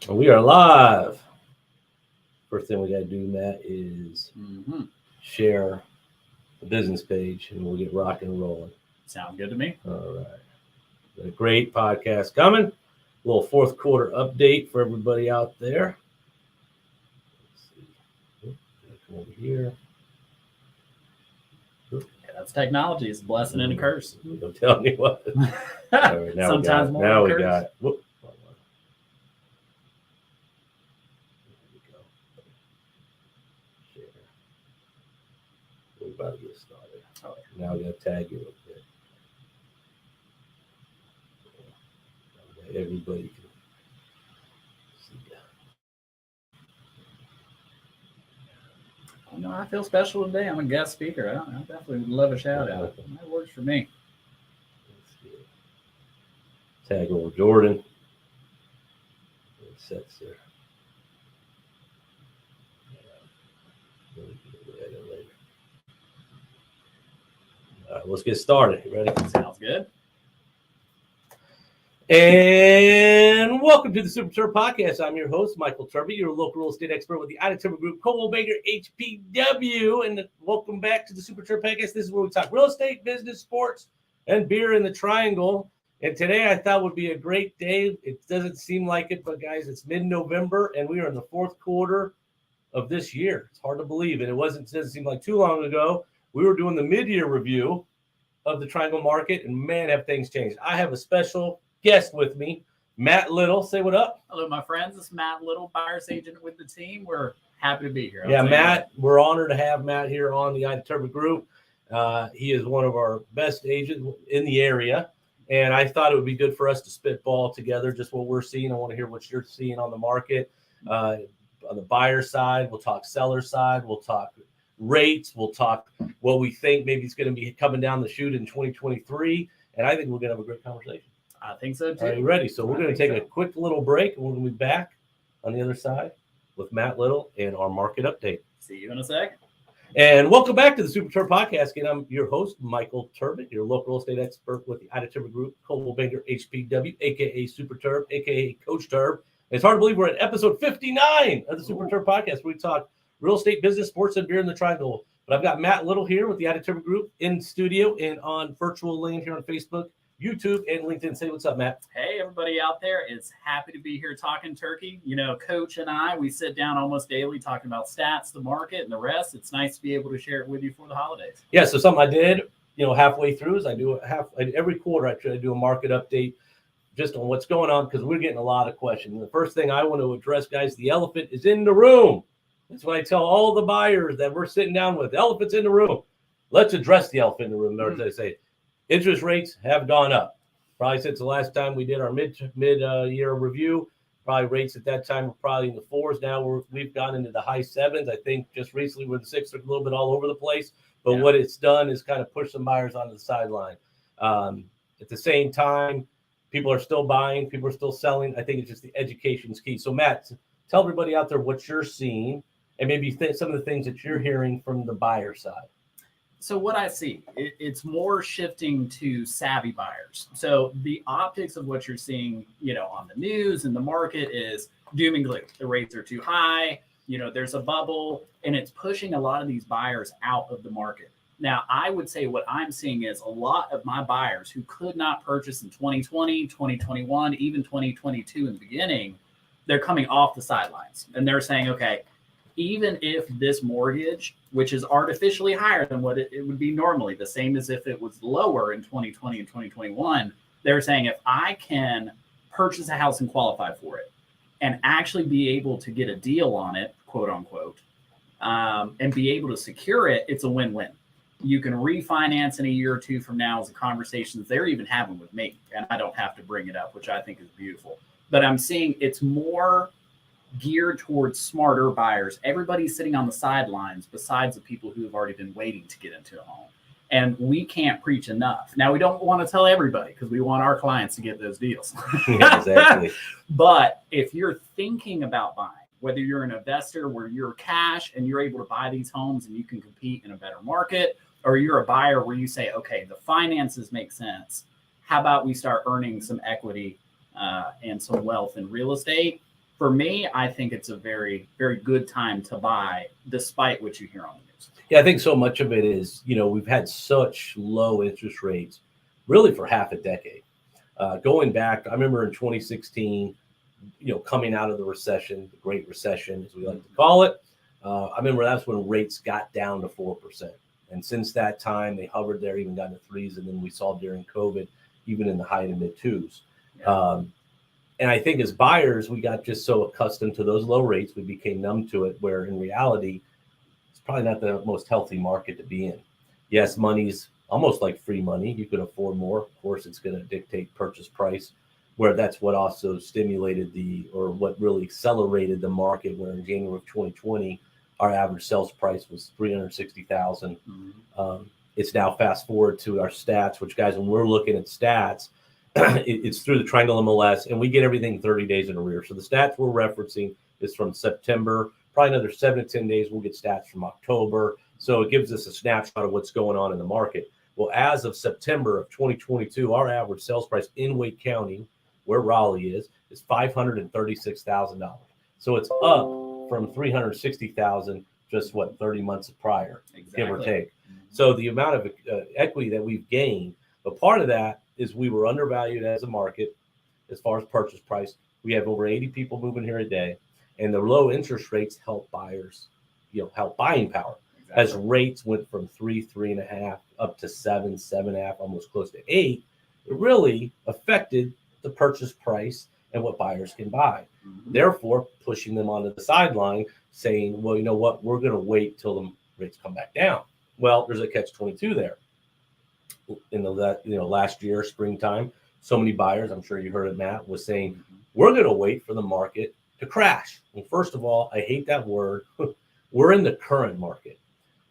We are live. First thing we got to do, Matt, is share the business page, and we'll get rocking and rolling. Sounds good to me. All right. Got a great podcast coming. A little fourth quarter update for everybody out there. Let's see. Come over here. Yeah, that's technology. It's a blessing and a curse. Don't tell me what. All right, now Sometimes we got, more now than we a curse. got. Whoop. We're about to get started. Oh, now we got to tag you up there. Everybody can see that. Oh, no, I feel special today. I'm a guest speaker. I definitely would love a shout out. That works for me. Tag old Jordan. It sets there. All right, let's get started. You ready? Sounds good. And welcome to the Super Terb Podcast. I'm your host, Michael Terb, your local real estate expert with the Terb Group, Coldwell Banker, HPW. And welcome back to the Super Terb Podcast. This is where we talk real estate, business, sports, and beer in the triangle. And today I thought would be a great day. It doesn't seem like it, but guys, it's mid-November, and we are in the fourth quarter of this year. It's hard to believe. And it doesn't seem like too long ago. We were doing the mid-year review of the triangle market, and man, have things changed. I have a special guest with me, Matt Little. Say what up. Hello, my friends. It's Matt Little, buyer's agent with the team. We're happy to be here. Yeah, Matt, we're honored to have Matt here on the Terb Group. He is one of our best agents in the area, and I thought it would be good for us to spitball together just what we're seeing. I want to hear what you're seeing on the market. On the buyer side, we'll talk seller side, we'll talk rates, we'll talk what we think maybe it's going to be coming down the chute in 2023, and I think we're going to have a great conversation. I think so too. Are you ready? So we're going to take a quick little break, and we're going to be back on the other side with Matt Little and our market update. See you in a second. And welcome back to the Super Terb Podcast. And I'm your host, Michael Terb, your local real estate expert with the Terb Group, Coldwell Banker, HPW, aka Super Terb, aka Coach Terb. It's hard to believe we're at episode 59 of the Super Terb Podcast, where we talk real estate, business, sports, and beer in the triangle. But I've got Matt Little here with the Terb Group in studio and on virtual land here on Facebook, YouTube, and LinkedIn. Say what's up, Matt. Hey, everybody out there. It's happy to be here talking turkey. You know, Coach and I, we sit down almost daily talking about stats, the market, and the rest. It's nice to be able to share it with you for the holidays. Yeah, so something I did, halfway through is I do every quarter I try to do a market update just on what's going on because we're getting a lot of questions. And the first thing I want to address, guys, the elephant is in the room. That's what I tell all the buyers that we're sitting down with. The elephant's in the room. Let's address the elephant in the room. As I say, interest rates have gone up. Probably since the last time we did our mid-year review, probably rates at that time were probably in the fours. Now we've gone into the high sevens. I think just recently we're in the sixes, a little bit all over the place. But what it's done is kind of push some buyers onto the sideline. At the same time, people are still buying. People are still selling. I think it's just the education's key. So, Matt, tell everybody out there what you're seeing and maybe some of the things that you're hearing from the buyer side. So what I see, it's more shifting to savvy buyers. So the optics of what you're seeing, on the news and the market is doom and gloom. The rates are too high. There's a bubble, and it's pushing a lot of these buyers out of the market. Now, I would say what I'm seeing is a lot of my buyers who could not purchase in 2020, 2021, even 2022 in the beginning, they're coming off the sidelines, and they're saying, okay, even if this mortgage, which is artificially higher than what it would be normally, the same as if it was lower in 2020 and 2021, they're saying if I can purchase a house and qualify for it and actually be able to get a deal on it, quote unquote, and be able to secure it, it's a win-win. You can refinance in a year or two from now as a conversation they're even having with me, and I don't have to bring it up, which I think is beautiful. But I'm seeing it's more geared towards smarter buyers. Everybody's sitting on the sidelines besides the people who have already been waiting to get into a home. And we can't preach enough. Now, we don't want to tell everybody because we want our clients to get those deals. Yeah, exactly. But if you're thinking about buying, whether you're an investor where you're cash and you're able to buy these homes and you can compete in a better market, or you're a buyer where you say, okay, the finances make sense. How about we start earning some equity and some wealth in real estate? for me, I think it's a very, very good time to buy, despite what you hear on the news. Yeah, I think so much of it is, we've had such low interest rates really for half a decade. Going back, I remember in 2016, coming out of the recession, the Great Recession, as we like to call it. I remember that's when rates got down to 4%. And since that time, they hovered there, even got to threes. And then we saw during COVID, even in the high to mid twos. Yeah. And I think as buyers, we got just so accustomed to those low rates, we became numb to it, where in reality, it's probably not the most healthy market to be in. Yes, money's almost like free money. You can afford more. Of course, it's going to dictate purchase price, where that's what also stimulated what really accelerated the market, where in January of 2020, our average sales price was $360,000. Mm-hmm. It's now fast forward to our stats, which, guys, when we're looking at stats, it's through the Triangle MLS, and we get everything 30 days in arrears. So the stats we're referencing is from September, probably another 7 to 10 days. We'll get stats from October. So it gives us a snapshot of what's going on in the market. Well, as of September of 2022, our average sales price in Wake County, where Raleigh is $536,000. So it's up from $360,000 just 30 months prior, exactly, give or take. Mm-hmm. So the amount of equity that we've gained, but part of that is we were undervalued as a market as far as purchase price. We have over 80 people moving here a day, and the low interest rates help buyers, help buying power. Exactly. As rates went from 3.5 up to 7.5, almost close to 8, it really affected the purchase price and what buyers can buy. Mm-hmm. Therefore, pushing them onto the sideline, saying, well, you know what, we're going to wait till the rates come back down. Well, there's a catch-22 there. In the last year, springtime, so many buyers, I'm sure you heard it, Matt, was saying, mm-hmm, we're going to wait for the market to crash. Well, first of all, I hate that word. We're in the current market.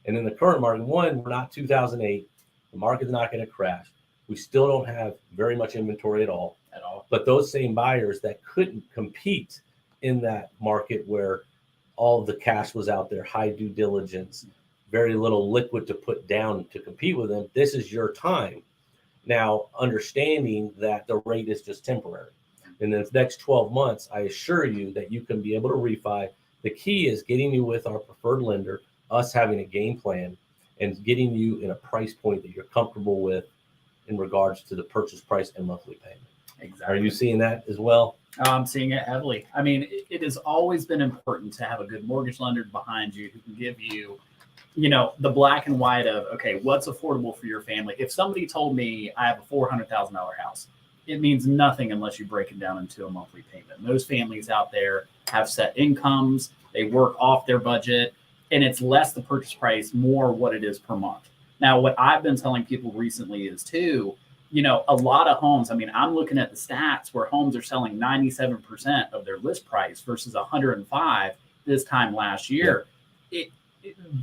And in the current market, we're not 2008. The market's not going to crash. We still don't have very much inventory at all. But those same buyers that couldn't compete in that market where all of the cash was out there, high due diligence, very little liquid to put down to compete with them, this is your time. Now, understanding that the rate is just temporary. In the next 12 months, I assure you that you can be able to refi. The key is getting you with our preferred lender, us having a game plan, and getting you in a price point that you're comfortable with in regards to the purchase price and monthly payment. Exactly. Are you seeing that as well? I'm seeing it heavily. I mean, it has always been important to have a good mortgage lender behind you who can give you, the black and white of, okay, what's affordable for your family? If somebody told me I have a $400,000 house, it means nothing unless you break it down into a monthly payment. Most families out there have set incomes. They work off their budget, and it's less the purchase price, more what it is per month. Now, what I've been telling people recently is too, a lot of homes, I'm looking at the stats where homes are selling 97% of their list price versus 105 this time last year. Yeah.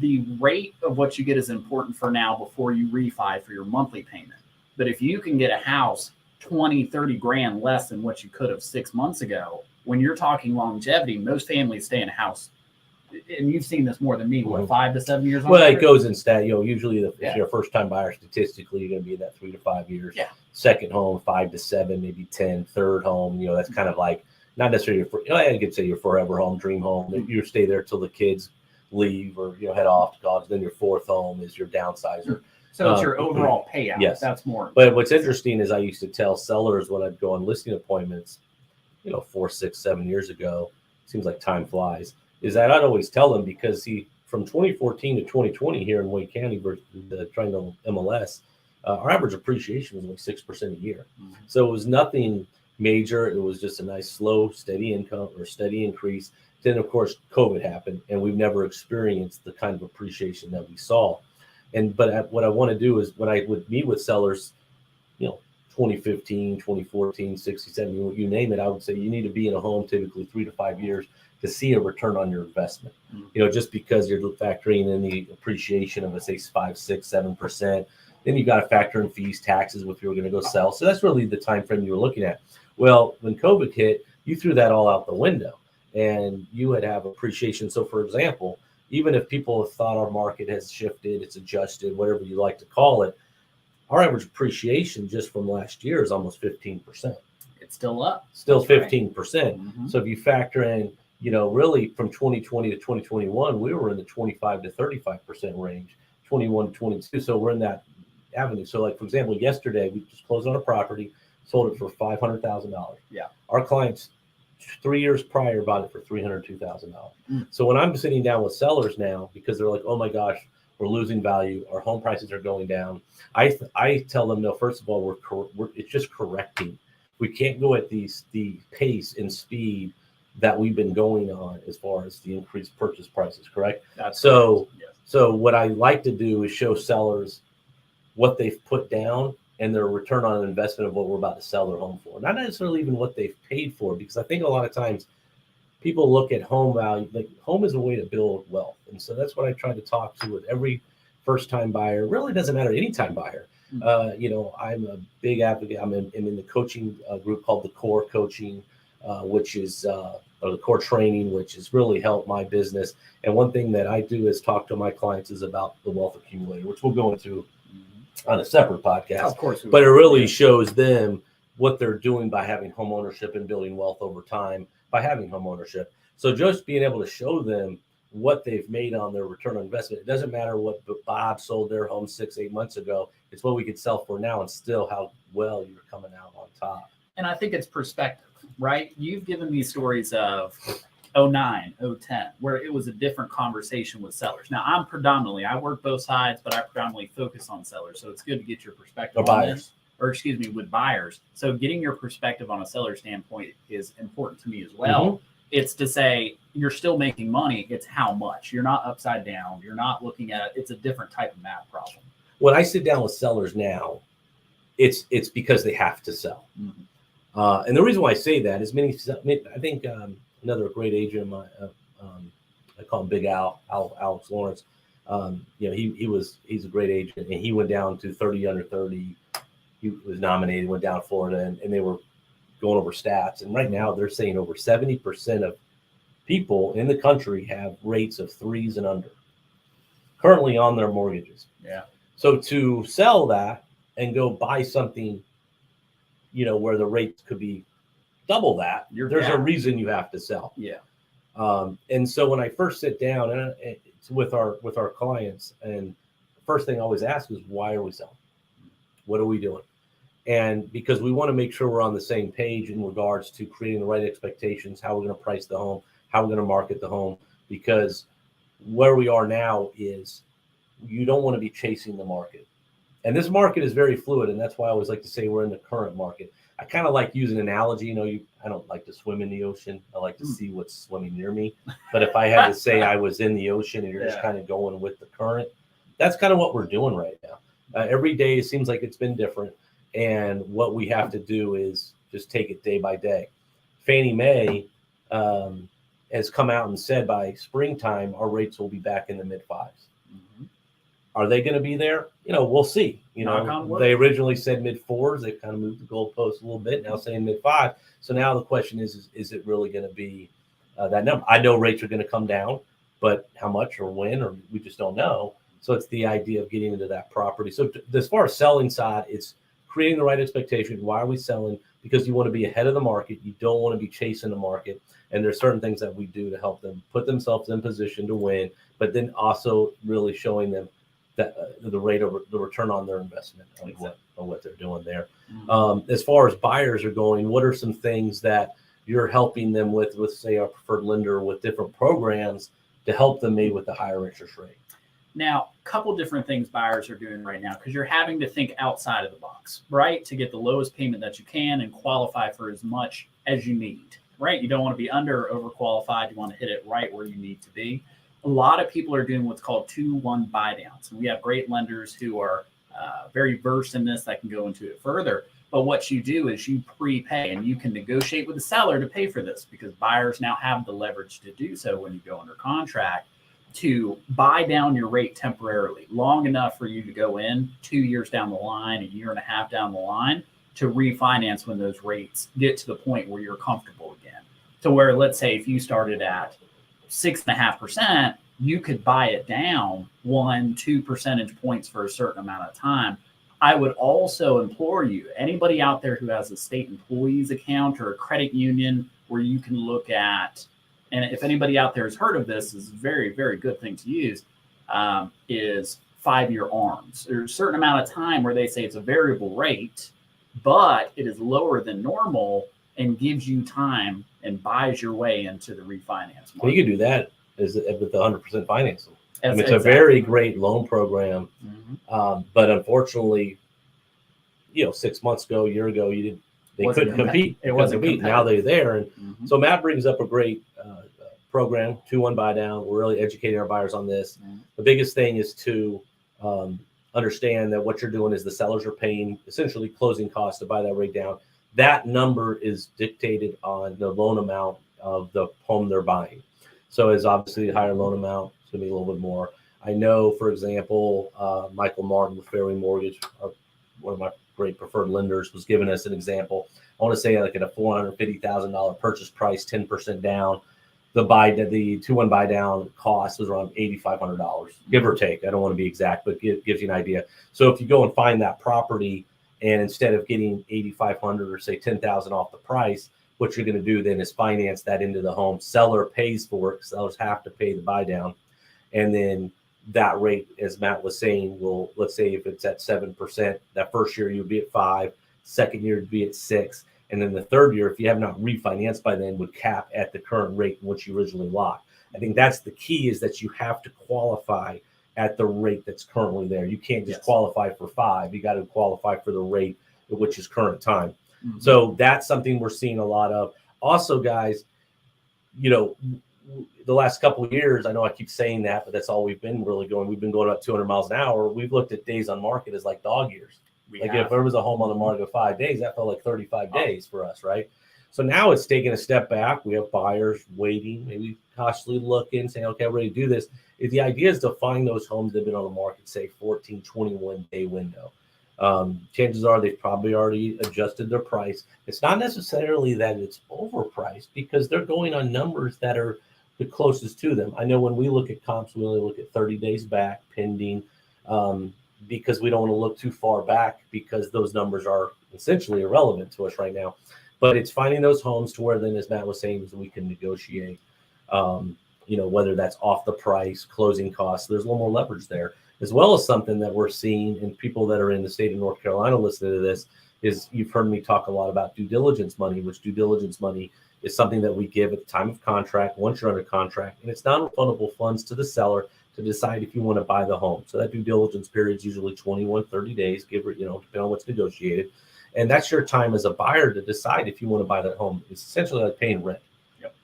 The rate of what you get is important for now before you refi for your monthly payment. But if you can get a house 20, 30 grand less than what you could have 6 months ago, when you're talking longevity, most families stay in a house. And you've seen this more than me, what, 5 to 7 years? Well, it goes in stat. Usually if you're a first-time buyer, statistically, you're going to be that 3 to 5 years. Yeah. Second home, 5 to 7, maybe 10. Third home, that's kind of like not necessarily I could say your forever home, dream home. Mm-hmm. You stay there till the kids leave or head off to college. Then your fourth home is your downsizer. So it's your overall payout. Yes, that's more. But what's interesting is I used to tell sellers when I'd go on listing appointments, 4, 6, 7 years ago. Seems like time flies. Is that I'd always tell them, because from 2014 to 2020 here in Wake County versus the Triangle MLS, our average appreciation was like 6% a year. Mm-hmm. So it was nothing major. It was just a nice, slow, steady income or steady increase. Then, of course, COVID happened, and we've never experienced the kind of appreciation that we saw. But what I want to do is when I would meet with sellers, 2015, 2014, 67, you name it, I would say you need to be in a home typically 3 to 5 years to see a return on your investment. Mm-hmm. Just because you're factoring in the appreciation of, let's say, 5, 6, 7%, then you got to factor in fees, taxes if you were going to go sell. So that's really the time frame you were looking at. Well, when COVID hit, you threw that all out the window, and you would have appreciation. So, for example, even if people have thought our market has shifted, it's adjusted, whatever you like to call it, our average appreciation just from last year is almost 15%. It's still up. Still That's right. 15%. So if you factor in, really from 2020 to 2021, we were in the 25 to 35% range, 21 to 22. So we're in that avenue. So like, for example, yesterday we just closed on a property, sold it for $500,000. Yeah. Our clients 3 years prior bought it for $302,000. So when I'm sitting down with sellers now, because they're like, oh my gosh, we're losing value, our home prices are going down, I tell them, no, first of all, it's just correcting. We can't go at the pace and speed that we've been going on as far as the increased purchase prices, correct? That's so correct. Yes. So what I like to do is show sellers what they've put down and their return on investment of what we're about to sell their home for. Not necessarily even what they've paid for, because I think a lot of times people look at home value, like home is a way to build wealth. And so that's what I try to talk to with every first-time buyer. Really doesn't matter, any-time buyer. I'm a big advocate. I'm in the coaching group called the Core Coaching, which is or the Core Training, which has really helped my business. And one thing that I do is talk to my clients is about the wealth accumulator, which we'll go into on a separate podcast. Of course, but it really shows them what they're doing by having home ownership and building wealth over time by having home ownership. So just being able to show them what they've made on their return on investment. It doesn't matter what Bob sold their home 6-8 months ago. It's what we could sell for now, and still how well you're coming out on top. And I think it's perspective, right? You've given me stories of 09, 010, where it was a different conversation with sellers. Now I work both sides, but I predominantly focus on sellers. So it's good to get your perspective or buyers. With buyers. So getting your perspective on a seller standpoint is important to me as well. It's to say you're still making money. It's how much. You're not upside down. You're not looking at it. It's a different type of math problem. When I sit down with sellers now, it's because they have to sell. And the reason why I say that is I think another great agent of mine, I call him Big Al, Alex Lawrence. He's a great agent, and he went down to 30 under 30. He was nominated, went down to Florida, and they were going over stats. And right now they're saying over 70% of people in the country have rates of 3s and under currently on their mortgages. Yeah. So to sell that and go buy something, where the rates could be double that, there's a reason you have to sell. Yeah. And so when I first sit down and it's with our clients, and the first thing I always ask is, why are we selling? What are we doing? And because we want to make sure we're on the same page in regards to creating the right expectations, how we're going to price the home, how we're going to market the home, because where we are now is you don't want to be chasing the market. And this market is very fluid, and that's why I always like to say we're in the current market. I kind of like using an analogy. I don't like to swim in the ocean. I like to see what's swimming near me. But if I had to say I was in the ocean and you're just kind of going with the current, that's kind of what we're doing right now. Every day it seems like it's been different. And what we have to do is just take it day by day. Fannie Mae has come out and said by springtime, our rates will be back in the mid-5s. Are they going to be there? We'll see. They originally said mid-4s. They've kind of moved the goalpost a little bit, now saying mid-5. So now the question is it really going to be that number? I know rates are going to come down, but how much or when, or we just don't know. So it's the idea of getting into that property. So as far as selling side, it's creating the right expectation. Why are we selling? Because you want to be ahead of the market. You don't want to be chasing the market. And there's certain things that we do to help them put themselves in position to win, but then also really showing them that the rate of the return on their investment on what they're doing there. As far as buyers are going, what are some things that you're helping them with say our preferred lender, with different programs to help them maybe with the higher interest rate? Now, a couple different things buyers are doing right now, because you're having to think outside of the box, right? To get the lowest payment that you can and qualify for as much as you need, right? You don't want to be under or overqualified. You want to hit it right where you need to be. A lot of people are doing what's called 2-1 buy downs. And we have great lenders who are very versed in this that can go into it further. But what you do is you prepay, and you can negotiate with the seller to pay for this, because buyers now have the leverage to do so when you go under contract, to buy down your rate temporarily, long enough for you to go in 2 years down the line, 1.5 years down the line, to refinance when those rates get to the point where you're comfortable again. So where, let's say, if you started at 6.5%, you could buy it down 1-2 percentage points for a certain amount of time I would also implore you, anybody out there who has a state employees account or a credit union where you can look at, and if anybody out there has heard of this, is a very, very good thing to use, is 5-year ARMs. There's a certain amount of time where they say it's a variable rate, but it is lower than normal and gives you time and buys your way into the refinance market. Well, you can do that with the 100% financing. I mean, it's exactly. a very great loan program, but unfortunately, 6 months ago, a year ago, they couldn't compete. It wasn't competitive. Now they're there, and so Matt brings up a great program, 2-1 buy down. We're really educating our buyers on this. The biggest thing is to understand that what you're doing is the sellers are paying essentially closing costs to buy that rate down. That number is dictated on the loan amount of the home they're buying. So as obviously a higher loan amount, it's going to be a little bit more. I know, for example, Michael Martin with Fairway Mortgage, one of my great preferred lenders, was giving us an example. I want to say like at a $450,000 purchase price, 10% down, the 2-1 buy down cost was around $8,500, give or take. I don't want to be exact, but it gives you an idea. So if you go and find that property, and instead of getting $8,500 or say $10,000 off the price, what you're going to do then is finance that into the home. Seller pays for it. Sellers have to pay the buy down, and then that rate, as Matt was saying, will, let's say if it's at 7%, that first year you'll be at 5, second year you'd be at 6, and then the third year, if you have not refinanced by then, would cap at the current rate in which you originally locked. I think that's the key, is that you have to qualify at the rate that's currently there. You can't just qualify for 5. You got to qualify for the rate at which is current time. So that's something we're seeing a lot of. Also, guys, the last couple of years, I know I keep saying that, but that's all we've been really going. We've been going about 200 miles an hour. We've looked at days on market as like dog years. If there was a home on the market of 5 days, that felt like 35 days for us, right? So now it's taking a step back. We have buyers waiting, maybe cautiously looking, saying, okay, I'm ready to do this. The idea is to find those homes that have been on the market, say 14, 21 day window. Chances are they've probably already adjusted their price. It's not necessarily that it's overpriced, because they're going on numbers that are the closest to them. I know when we look at comps, we only look at 30 days back pending, because we don't want to look too far back, because those numbers are essentially irrelevant to us right now. But it's finding those homes to where then, as Matt was saying, we can negotiate, whether that's off the price, closing costs. There's a little more leverage there, as well as something that we're seeing, and people that are in the state of North Carolina listening to this, is you've heard me talk a lot about due diligence money, which due diligence money is something that we give at the time of contract, once you're under contract, and it's non-refundable funds to the seller to decide if you want to buy the home. So that due diligence period is usually 21, 30 days, depending on what's negotiated. And that's your time as a buyer to decide if you want to buy that home. It's essentially like paying rent.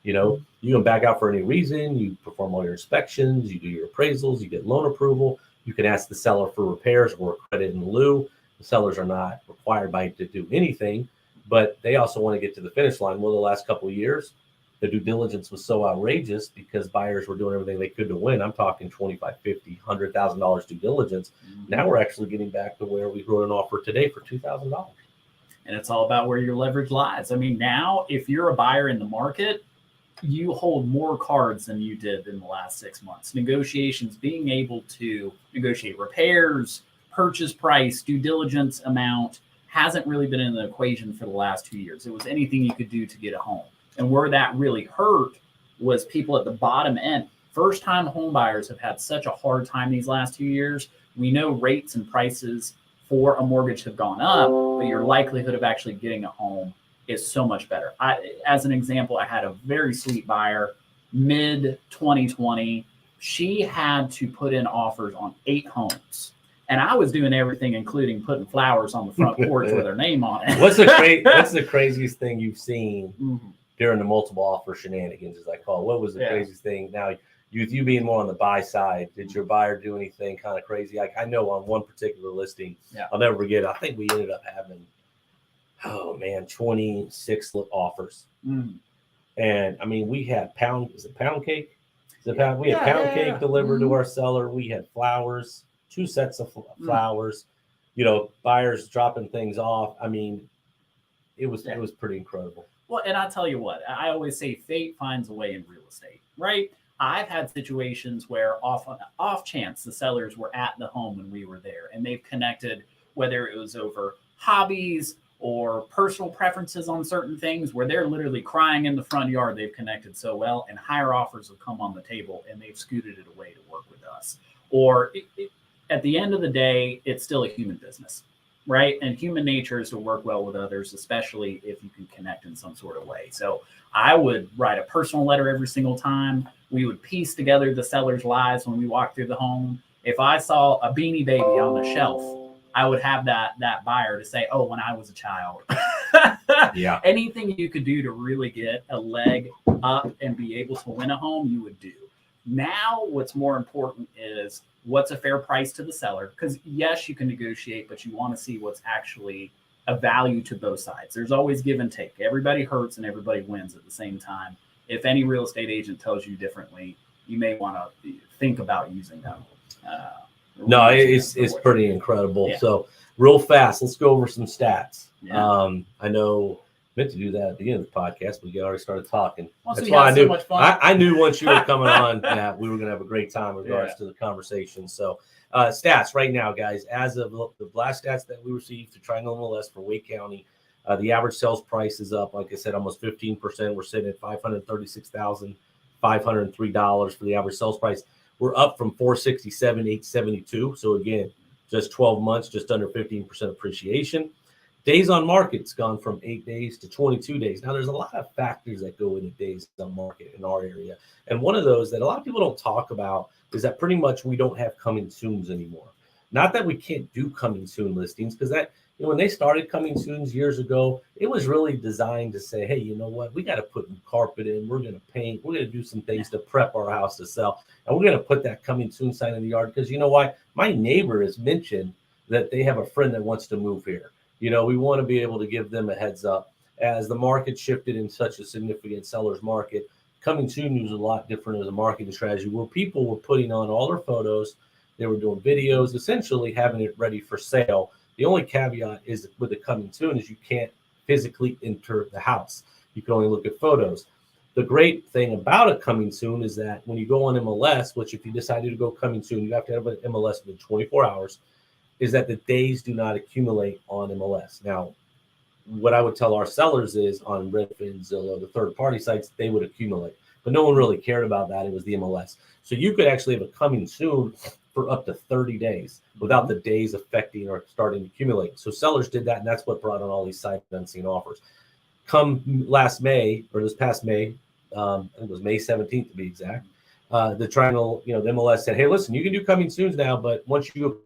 You can back out for any reason. You perform all your inspections, you do your appraisals, you get loan approval. You can ask the seller for repairs or credit in lieu. The sellers are not required to do anything, but they also want to get to the finish line. Well, the last couple of years, the due diligence was so outrageous because buyers were doing everything they could to win. I'm talking $25,000, $50,000, $100,000 due diligence. Now we're actually getting back to where we wrote an offer today for $2,000. And it's all about where your leverage lies. I mean, now if you're a buyer in the market, you hold more cards than you did in the last 6 months. Negotiations, being able to negotiate repairs, purchase price, due diligence amount hasn't really been in the equation for the last 2 years. It was anything you could do to get a home. And where that really hurt was people at the bottom end. First-time home buyers have had such a hard time these last 2 years. We know rates and prices for a mortgage have gone up, but your likelihood of actually getting a home is so much better. As an example, I had a very sweet buyer, mid 2020. She had to put in offers on 8 homes. And I was doing everything, including putting flowers on the front porch with her name on it. What's the craziest thing you've seen during the multiple offer shenanigans, as I call it? What was the craziest thing? Now, you being more on the buy side, did your buyer do anything kind of crazy? I know on one particular listing, I'll never forget, I think we ended up having, 26 offers. And I mean, we had pound cake? We had pound cake delivered to our seller. We had flowers, 2 sets of flowers, buyers dropping things off. I mean, it was pretty incredible. Well, and I'll tell you what, I always say fate finds a way in real estate, right? I've had situations where off chance the sellers were at the home when we were there, and they've connected whether it was over hobbies or personal preferences on certain things, where they're literally crying in the front yard. They've connected so well, and higher offers have come on the table, and they've scooted it away to work with us. Or at the end of the day, it's still a human business, right? And human nature is to work well with others, especially if you can connect in some sort of way. So I would write a personal letter every single time. We would piece together the seller's lives when we walk through the home. If I saw a Beanie Baby on the shelf, I would have that buyer to say, oh, when I was a child. Yeah. Anything you could do to really get a leg up and be able to win a home, you would do. Now, what's more important is what's a fair price to the seller? Because yes, you can negotiate, but you want to see what's actually a value to both sides. There's always give and take. Everybody hurts and everybody wins at the same time. If any real estate agent tells you differently, you may want to think about using them. No, it's pretty incredible. Yeah. So real fast, let's go over some stats. Yeah. I know I meant to do that at the end of the podcast, but we already started talking. Once That's we why had I knew so much fun. I knew once you were coming on that we were going to have a great time in regards to the conversation. So stats right now, guys, as of the last stats that we received to Triangle MLS for Wake County, the average sales price is up, like I said, almost 15%. We're sitting at $536,503 for the average sales price. We're up from $467,872. So again, just 12 months, just under 15% appreciation. Days on market's gone from 8 days to 22 days. Now, there's a lot of factors that go into days on market in our area. And one of those that a lot of people don't talk about is that pretty much we don't have coming soons anymore. Not that we can't do coming soon listings, because that, when they started coming soons years ago, it was really designed to say, hey, you know what? We got to put carpet in. We're going to paint. We're going to do some things to prep our house to sell. And we're going to put that coming soon sign in the yard. Because you know why? My neighbor has mentioned that they have a friend that wants to move here. We want to be able to give them a heads up. As the market shifted in such a significant seller's market, coming soon was a lot different as a marketing strategy where people were putting on all their photos. They were doing videos, essentially having it ready for sale. The only caveat is with the coming soon is you can't physically enter the house. You can only look at photos. The great thing about a coming soon is that when you go on MLS, which if you decided to go coming soon, you have to have an MLS within 24 hours, is that the days do not accumulate on MLS. Now, what I would tell our sellers is on Redfin, Zillow, the third-party sites, they would accumulate. But no one really cared about that. It was the MLS. So you could actually have a coming soon for up to 30 days without the days affecting or starting to accumulate. So sellers did that, and that's what brought on all these sight unseen offers. Come last May, or this past May, it was May 17th to be exact, the Triangle, the MLS said, hey, listen, you can do coming soons now, but once you go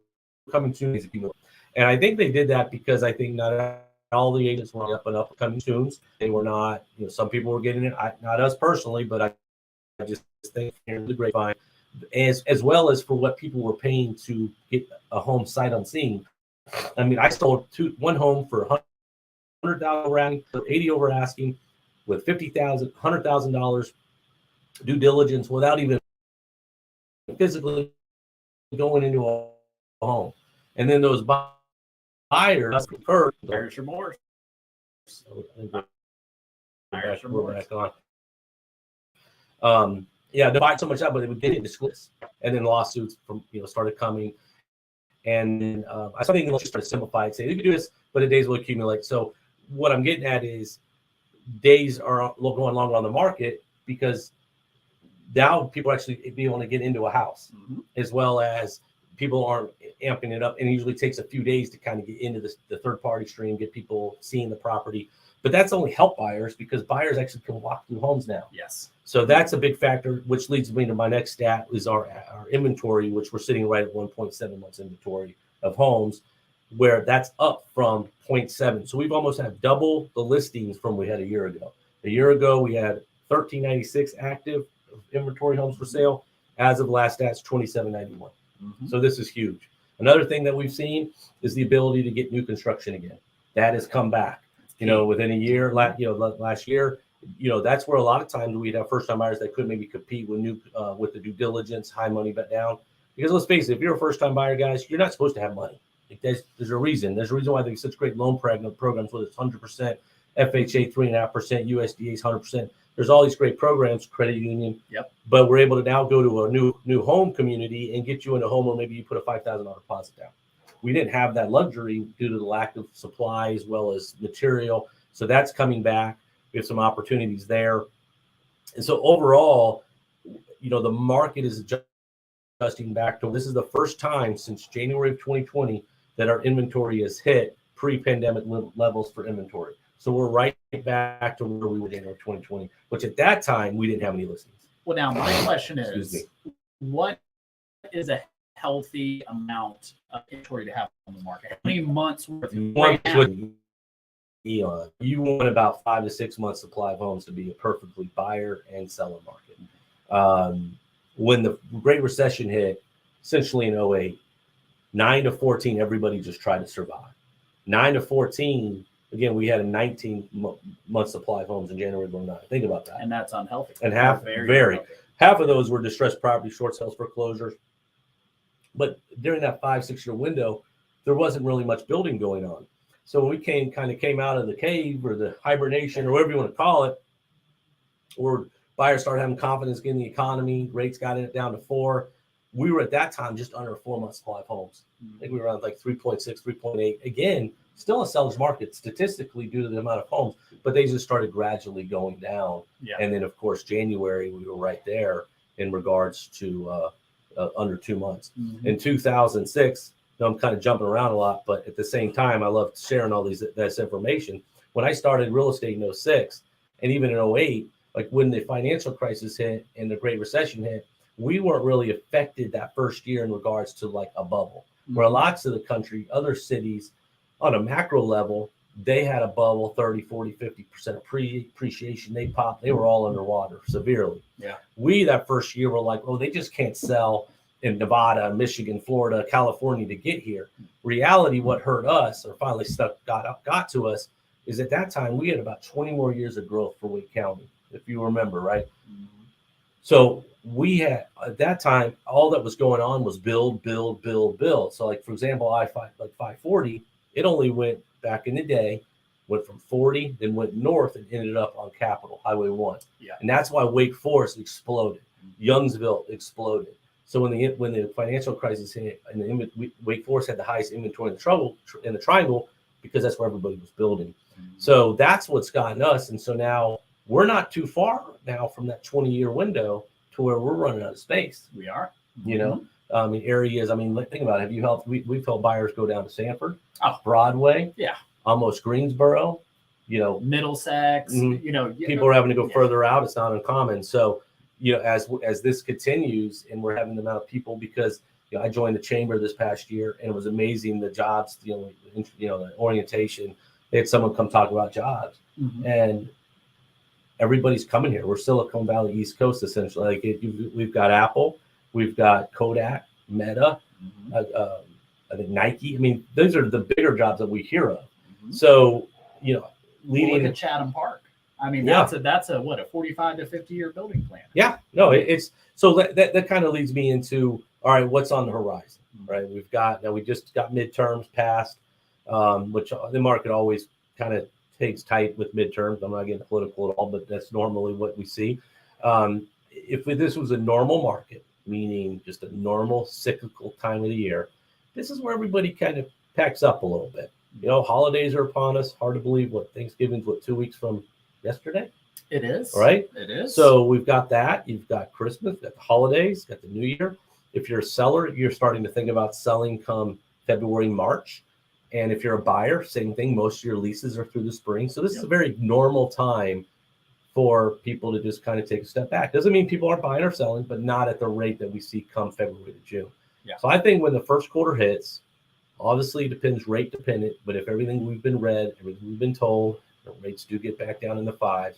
coming soon, it's accumulate. And I think they did that because I think not all the agents were up and up coming soons. They were not, some people were getting it, not us personally, but I just think hearing the grapevine, as well as for what people were paying to get a home sight unseen. I mean, I sold one home for $100,000 around, for $80,000 over asking, with $50,000, $100,000 due diligence without even physically going into a home. And then those buyers, Buyer's remorse. Buyer's remorse. Yeah, they buy so much out, but they didn't disclose. And then lawsuits from started coming. And then I think let's just try to simplify it. Say you can do this, but the days will accumulate. So what I'm getting at is days are going longer on the market because now people actually be able to get into a house, as well as people aren't amping it up. And it usually takes a few days to kind of get into the third party stream, get people seeing the property. But that's only help buyers because buyers actually can walk through homes now. Yes. So that's a big factor, which leads me to my next stat is our inventory, which we're sitting right at 1.7 months inventory of homes, where that's up from 0.7. So we've almost had double the listings from we had a year ago. A year ago, we had 1396 active inventory homes for sale. As of last stats, 2791. So this is huge. Another thing that we've seen is the ability to get new construction again. That has come back. Within a year, last year, that's where a lot of times we'd have first-time buyers that could maybe compete with with the due diligence, high money bet down. Because let's face it, if you're a first-time buyer, guys, you're not supposed to have money. There's a reason. There's a reason why there's such great loan programs, whether it's 100%, FHA 3.5%, USDA 100%. There's all these great programs, credit union. Yep. But we're able to now go to a new home community and get you in a home where maybe you put a $5,000 deposit down. we didn't have that luxury due to the lack of supply as well as material. So that's coming back. We have some opportunities there. And so overall, the market is adjusting back to, this is the first time since January of 2020 that our inventory has hit pre-pandemic levels for inventory. So we're right back to where we were in January of 2020, which at that time we didn't have any listings. Well, now my question is, what is a healthy amount of inventory to have on the market? How many months worth? Eon, you want about 5 to 6 months supply of homes to be a perfectly buyer and seller market. When the Great Recession hit, essentially in 08, 9 to 14, everybody just tried to survive. 9 to 14, again, we had a 19-month supply of homes in January of 09. Think about that. And that's unhealthy. And half of those were distressed property, short sales, foreclosures. But during that 5-6 year window, there wasn't really much building going on. So when we came out of the cave or the hibernation or whatever you want to call it, or buyers started having confidence in the economy, rates got it down to 4. We were at that time just under a 4-month supply of homes. I think we were around like 3.6, 3.8. Again, still a seller's market statistically due to the amount of homes, but they just started gradually going down. Yeah. And then, of course, January, we were right there in regards to under 2 months. In 2006, I'm kind of jumping around a lot, but at the same time, I love sharing all this information. When I started real estate in 06 and even in 08, like when the financial crisis hit and the Great Recession hit, we weren't really affected that first year in regards to like a bubble. Where lots of the country, other cities on a macro level, they had a bubble, 30, 40, 50% appreciation. They popped, they were all underwater severely. Yeah. We, that first year, were like, oh, they just can't sell in Nevada, Michigan, Florida, California to get here. Reality, what hurt us or finally got to us is at that time, we had about 20 more years of growth for Wake County, if you remember, right? So we had, at that time, all that was going on was build. So like, for example, I-540, it only went back in the day, went from 40, then went north and ended up on Capitol, Highway 1. Yeah. And that's why Wake Forest exploded. Youngsville exploded. So when the financial crisis hit, and Wake Forest had the highest inventory in the triangle, because that's where everybody was building. So that's what's gotten us. And so now we're not too far now from that 20-year window to where we're running out of space. We are. In areas, think about it. We've helped buyers go down to Sanford, Broadway, almost Greensboro, Middlesex, people are having to go further out. It's not uncommon. So, as this continues and we're having the amount of people, because I joined the chamber this past year and it was amazing, the jobs, the orientation. They had someone come talk about jobs, and everybody's coming here. We're Silicon Valley East Coast, essentially. Like we've got Apple, we've got Kodak, Meta, I think Nike. Those are the bigger jobs that we hear of. So, look at Chatham Park. That's a 45 to 50 year building plan. Yeah, no, it's so that kind of leads me into, all right, what's on the horizon, right? We just got midterms passed, which the market always kind of takes tight with midterms. I'm not getting political at all, but that's normally what we see. If this was a normal market, meaning just a normal cyclical time of the year, this is where everybody kind of packs up a little bit. Holidays are upon us. Hard to believe Thanksgiving's 2 weeks from yesterday. It is. Right? It is. So we've got that. You've got Christmas, got the holidays, got the New Year. If you're a seller, you're starting to think about selling come February, March. And if you're a buyer, same thing. Most of your leases are through the spring. So this is a very normal time for people to just kind of take a step back. Doesn't mean people aren't buying or selling, but not at the rate that we see come February to June. Yeah. So I think when the first quarter hits, obviously it depends rate dependent, but if everything we've been read, everything we've been told, the rates do get back down in the 5s,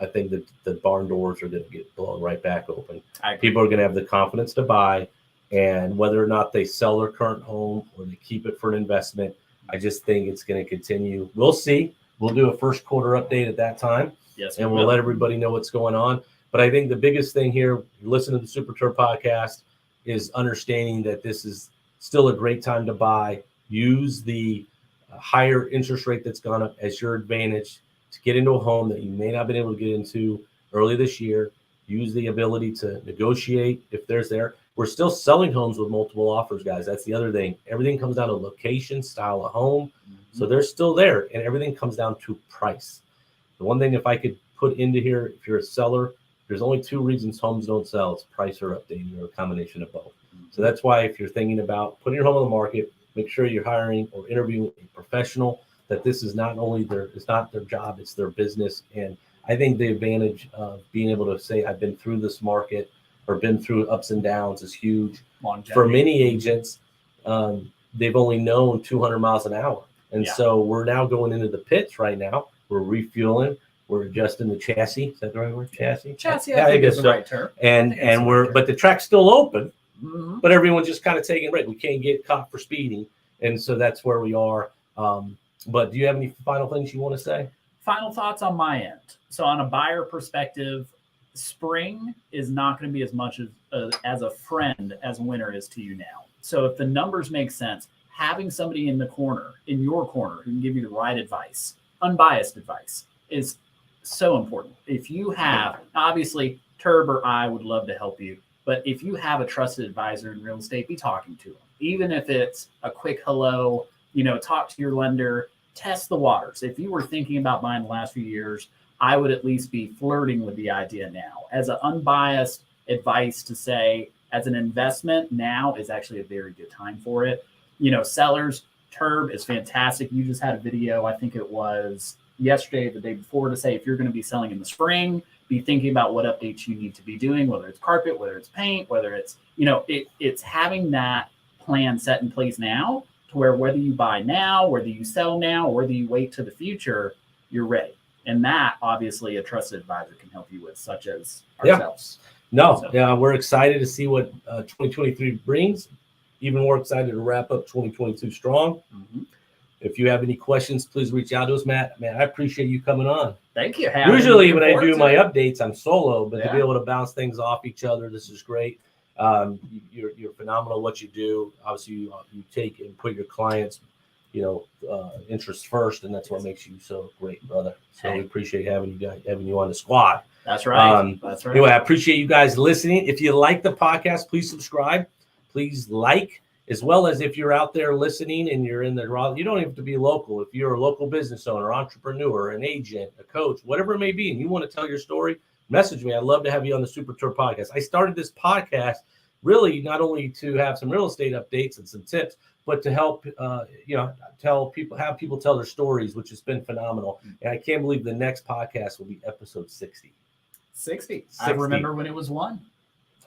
I think that the barn doors are going to get blown right back open. People are going to have the confidence to buy, and whether or not they sell their current home or they keep it for an investment, I just think it's going to continue. We'll see. We'll do a first quarter update at that time. Yes, and we'll let everybody know what's going on. But I think the biggest thing here, listen to the Super Terb podcast, is understanding that this is still a great time to buy. Use the higher interest rate that's gone up as your advantage to get into a home that you may not have been able to get into early this year. Use the ability to negotiate if there's there. We're still selling homes with multiple offers, guys. That's the other thing. Everything comes down to location, style of home. So they're still there, and everything comes down to price. The one thing, if I could put into here, if you're a seller, there's only 2 reasons homes don't sell. It's price or updating, or a combination of both. So that's why if you're thinking about putting your home on the market, make sure you're hiring or interviewing a professional, that this is not only it's not their job, it's their business. And I think the advantage of being able to say, I've been through this market or been through ups and downs is huge. Longevity. For many agents, they've only known 200 miles an hour. And so we're now going into the pits right now. We're refueling. We're adjusting the chassis. Is that the right word? Chassis? Chassis, I think is the right term. And but the track's still open, but everyone's just kind of taking a break. We can't get caught for speeding. And so that's where we are. But do you have any final things you want to say? Final thoughts on my end. So on a buyer perspective, spring is not going to be as much as a friend as winter is to you now. So if the numbers make sense, having somebody in your corner who can give you the right advice, unbiased advice, is so important. If you have, obviously, Terb or I would love to help you, but if you have a trusted advisor in real estate, be talking to them. Even if it's a quick hello, talk to your lender, test the waters. If you were thinking about buying the last few years, I would at least be flirting with the idea now. As an unbiased advice to say, as an investment, now is actually a very good time for it. Sellers, Terb is fantastic. You just had a video, I think it was yesterday, the day before, to say if you're going to be selling in the spring, be thinking about what updates you need to be doing, whether it's carpet, whether it's paint, whether it's, it's having that plan set in place now, to where whether you buy now, whether you sell now, or whether you wait to the future, you're ready. And that, obviously, a trusted advisor can help you with, such as ourselves. We're excited to see what 2023 brings. Even more excited to wrap up 2022 strong. If you have any questions, please reach out to us, Matt. Man, I appreciate you coming on. Thank you. Usually when I do my updates, I'm solo, but to be able to bounce things off each other, this is great. You're phenomenal at what you do. Obviously, you take and put your clients' interests first, and that's what makes you so great, brother. So we appreciate having you on the squad. That's right. That's right. Anyway, I appreciate you guys listening. If you like the podcast, please subscribe. Please like, as well as if you're out there listening and you're in you don't have to be local. If you're a local business owner, entrepreneur, an agent, a coach, whatever it may be, and you want to tell your story, message me. I'd love to have you on the Super Tour podcast. I started this podcast really not only to have some real estate updates and some tips, but to help, have people tell their stories, which has been phenomenal. And I can't believe the next podcast will be episode 60. 60. I remember when it was 1.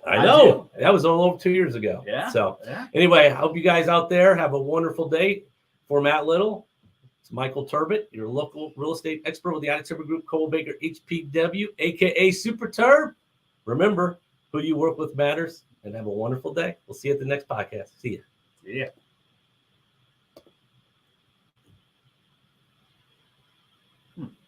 I know. That was all over 2 years ago. Yeah. So anyway, I hope you guys out there have a wonderful day. For Matt Little, it's Michael Turbot, your local real estate expert with the Terb Group, Cole Baker, HPW, a.k.a. Super Terb. Remember, who you work with matters, and have a wonderful day. We'll see you at the next podcast. See ya. Yeah.